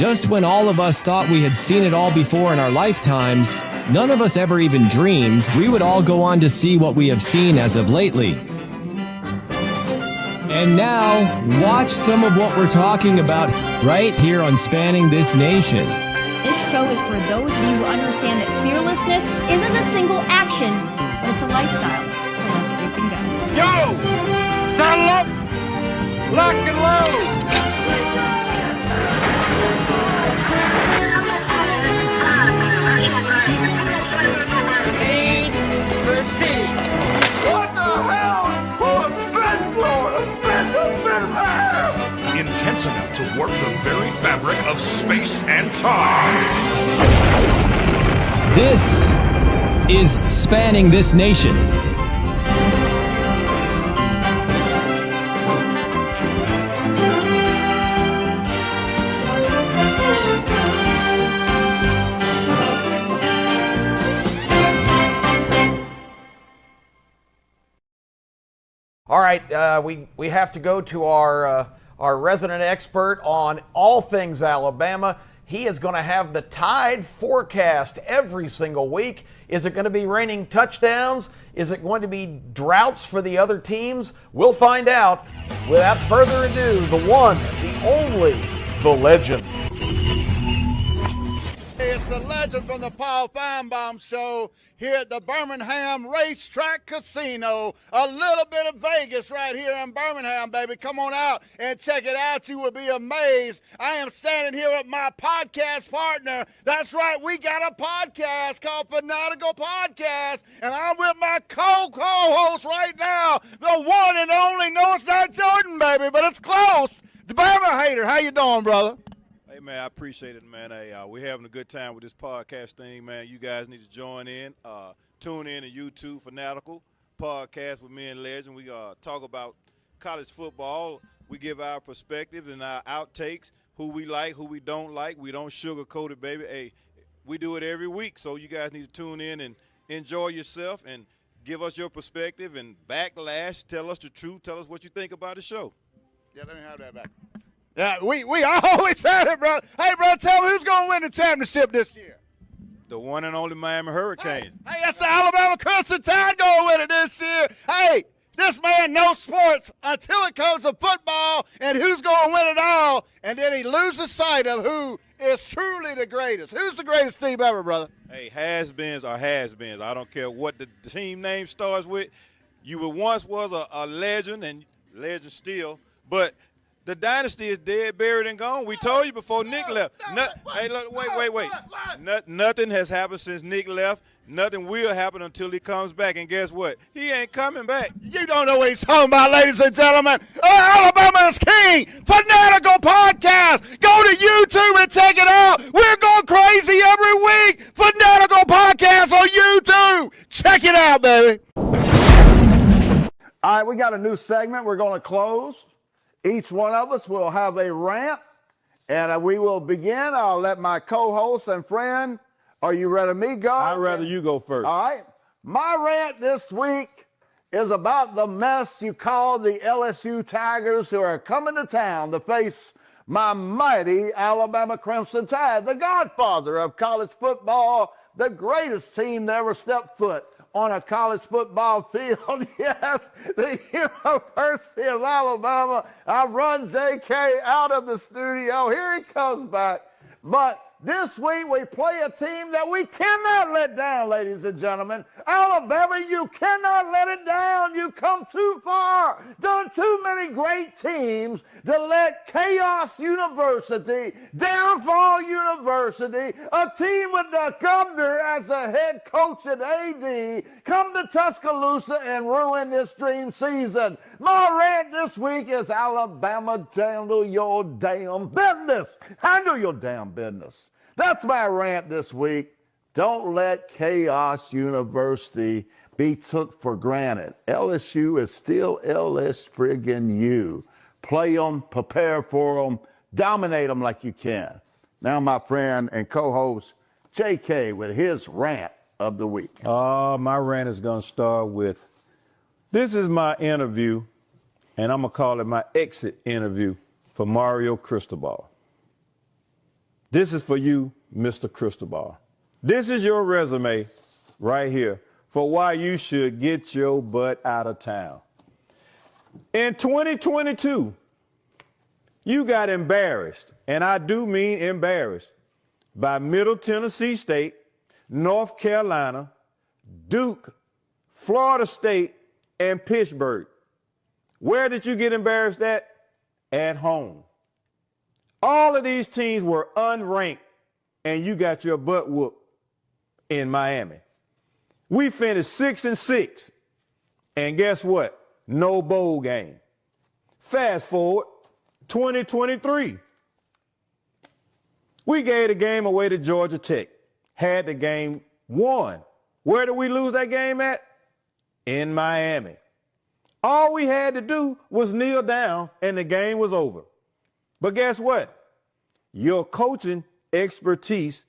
Just when all of us thought we had seen it all before in our lifetimes, none of us ever even dreamed we would all go on to see what we have seen as of lately. And now, watch some of what we're talking about right here on Spanning This Nation. This show is for those of you who understand that fearlessness isn't a single action, but it's a lifestyle. So let's freaking go. Yo! Saddle up! Lock and load! Aid for speed. What the hell? Intense enough to warp the very fabric of space and time. This is Spanning This Nation. All right, we have to go to our resident expert on all things Alabama. He is going to have the Tide forecast every single week. Is it going to be raining touchdowns? Is it going to be droughts for the other teams? We'll find out. Without further ado, the one, the only, the legend. It's the legend from the Paul Feinbaum Show here at the Birmingham Racetrack Casino. A little bit of Vegas right here in Birmingham, baby. Come on out and check it out. You will be amazed. I am standing here with my podcast partner. That's right, we got a podcast called Fanatical Podcast, and I'm with my co-host right now, the one and only. No, it's not Jordan, baby, but it's close. The Bama Hater. How you doing, brother? Hey, man, I appreciate it, man. Hey, we're having a good time with this podcast thing, man. You guys need to join in. Tune in to YouTube Fanatical Podcast with me and Legend. We talk about college football. We give our perspectives and our outtakes, who we like, who we don't like. We don't sugarcoat it, baby. Hey, we do it every week, so you guys need to tune in and enjoy yourself and give us your perspective and backlash. Tell us the truth. Tell us what you think about the show. Yeah, let me have that back. Yeah, we always had it, bro. Hey, bro, tell me who's going to win the championship this year. The one and only Miami Hurricanes. Hey, that's the Alabama Crimson Tide going to win it this year. Hey, this man knows sports until it comes to football and who's going to win it all, and then he loses sight of who is truly the greatest. Who's the greatest team ever, brother? Hey, has-beens are has-beens. I don't care what the team name starts with. You were once was a legend, and legend still, but – the dynasty is dead, buried, and gone. We told you before Nick left. Hey, look, wait. Nothing has happened since Nick left. Nothing will happen until he comes back. And guess what? He ain't coming back. You don't know what he's talking about, ladies and gentlemen. Alabama is king. Fanatical Podcast. Go to YouTube and check it out. We're going crazy every week. Fanatical Podcast on YouTube. Check it out, baby. All right, we got a new segment we're going to close. Each one of us will have a rant, and we will begin. I'll let my co-host and friend, are you ready? Me go? I'd rather you go first. All right. My rant this week is about the mess you call the LSU Tigers, who are coming to town to face my mighty Alabama Crimson Tide, the godfather of college football, the greatest team to ever step foot on a college football field. Yes, the University of Alabama. I run JK out of the studio. Here he comes back. But this week we play a team that we cannot let down, ladies and gentlemen. Alabama, you cannot let it down. You come too far. Done too many great teams to let Chaos University, Downfall University, a team with the governor as a head coach and AD, come to Tuscaloosa and ruin this dream season. My rant this week is Alabama, handle your damn business. Handle your damn business. That's my rant this week. Don't let Chaos University be took for granted. LSU is still LS friggin' you. Play them, prepare for them, dominate them like you can. Now my friend and co-host JK with his rant of the week. My rant is going to start with, this is my interview, and I'm going to call it my exit interview for Mario Cristobal. This is for you, Mr. Cristobal. This is your resume right here for why you should get your butt out of town. In 2022, you got embarrassed, and I do mean embarrassed, by Middle Tennessee State, North Carolina, Duke, Florida State, and Pittsburgh. Where did you get embarrassed at? At home. All of these teams were unranked, and you got your butt whooped in Miami. We finished 6-6, and guess what? No bowl game. Fast forward, 2023. We gave the game away to Georgia Tech, had the game won. Where did we lose that game at? In Miami. All we had to do was kneel down, and the game was over. But guess what? Your coaching expertise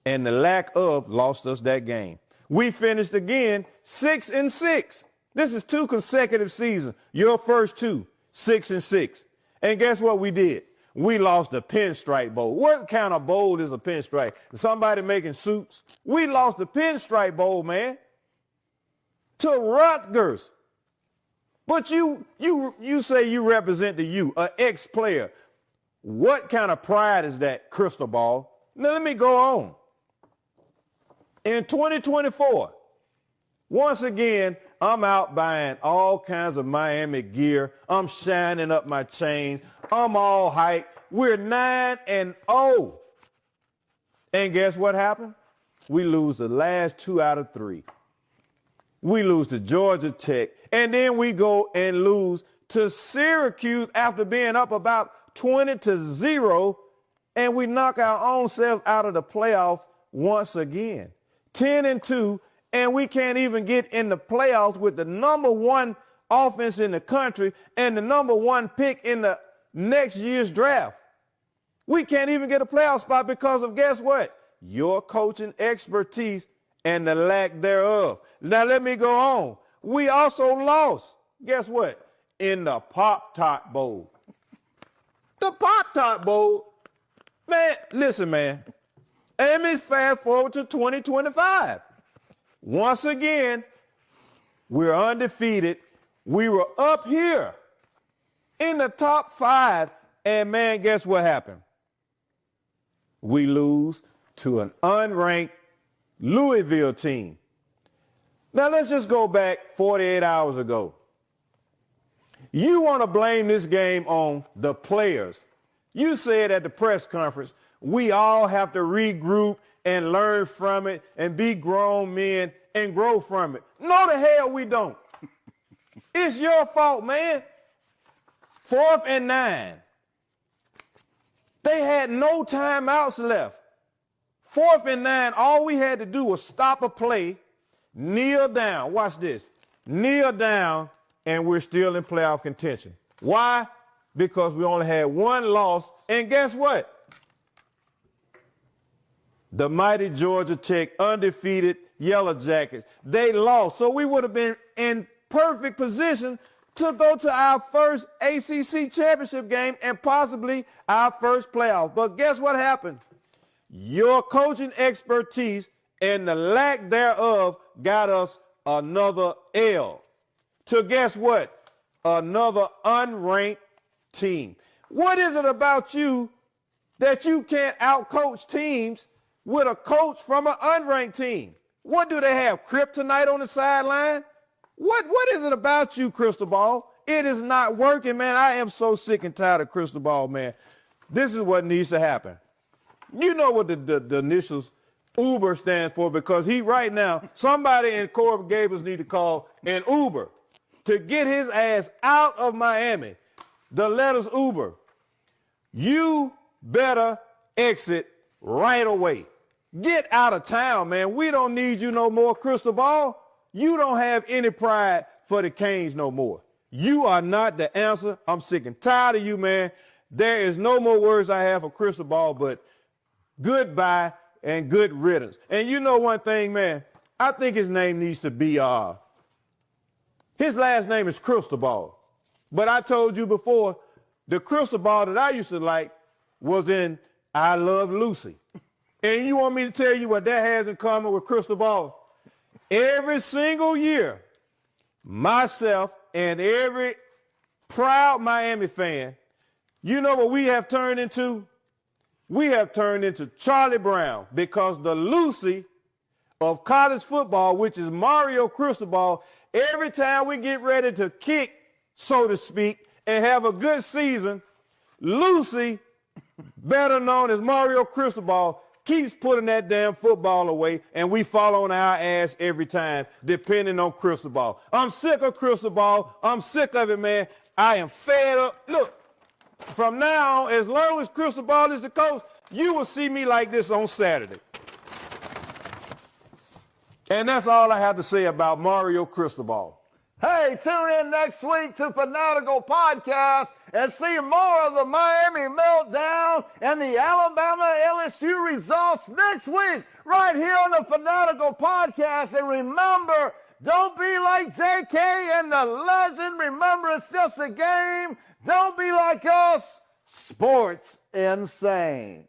and the lack of lost us that game. We finished again 6-6. This is 2 consecutive seasons. Your first 2, 6-6. And guess what we did? We lost the Pinstripe Bowl. What kind of bowl is a pinstripe? Somebody making suits? We lost the Pinstripe Bowl, man, to Rutgers. But you say you represent the U, an ex-player. What kind of pride is that, Cristobal? Now let me go on. In 2024, once again, I'm out buying all kinds of Miami gear. I'm shining up my chains. I'm all hyped. We're 9-0. And guess what happened? We lose the last 2 out of 3. We lose to Georgia Tech. And then we go and lose to Syracuse after being up about 20-0. And we knock our own selves out of the playoffs once again. 10-2. And we can't even get in the playoffs with the number 1 offense in the country and the number 1 pick in the next year's draft. We can't even get a playoff spot because of, guess what? Your coaching expertise and the lack thereof. Now let me go on. We also lost, guess what? In the Pop-Tart Bowl. The Pop-Tart Bowl, man, listen, man. Let me fast forward to 2025. Once again, we're undefeated. We were up here in the top 5, and man, guess what happened? We lose to an unranked Louisville team. Now let's just go back 48 hours ago. You want to blame this game on the players. You said at the press conference, we all have to regroup and learn from it and be grown men and grow from it. No, the hell we don't. It's your fault, man. 4th and 9. They had no timeouts left. 4th and 9, all we had to do was stop a play, kneel down. Watch this. Kneel down, and we're still in playoff contention. Why? Because we only had 1 loss, and guess what? The mighty Georgia Tech, undefeated Yellow Jackets, they lost. So we would have been in perfect position to go to our first ACC championship game and possibly our first playoff. But guess what happened? Your coaching expertise and the lack thereof got us another L. To guess what? Another unranked team. What is it about you that you can't outcoach teams with a coach from an unranked team? What do they have? Kryptonite on the sideline? What is it about you, Cristobal? It is not working, man. I am so sick and tired of Cristobal, man. This is what needs to happen. You know what the initials Uber stands for, because he right now, somebody in Coral Gables need to call an Uber to get his ass out of Miami. The letters Uber. You better exit right away. Get out of town, man. We don't need you no more, Cristobal. You don't have any pride for the Canes no more. You are not the answer. I'm sick and tired of you, man. There is no more words I have for Cristobal but goodbye and good riddance. And you know one thing, man, I think his name needs to be, his last name is Cristobal. But I told you before, the Cristobal that I used to like was in I love Lucy. And you want me to tell you what that has in common with crystal ball? Every single year, myself and every proud Miami fan, you know what we have turned into? We have turned into Charlie Brown, because the Lucy of college football, which is Mario Cristobal, every time we get ready to kick, so to speak, and have a good season, Lucy, better known as Mario Cristobal, keeps putting that damn football away, and we fall on our ass every time, depending on Cristobal. I'm sick of Cristobal. I'm sick of it, man. I am fed up. Look, from now on, as long as Cristobal is the coach, you will see me like this on Saturday. And that's all I have to say about Mario Cristobal. Hey, tune in next week to Fanatical Podcast and see more of the Miami Meltdown and the Alabama LSU results next week, right here on the Fanatical Podcast. And remember, don't be like JK and the legend. Remember, it's just a game. Don't be like us. Sports insane.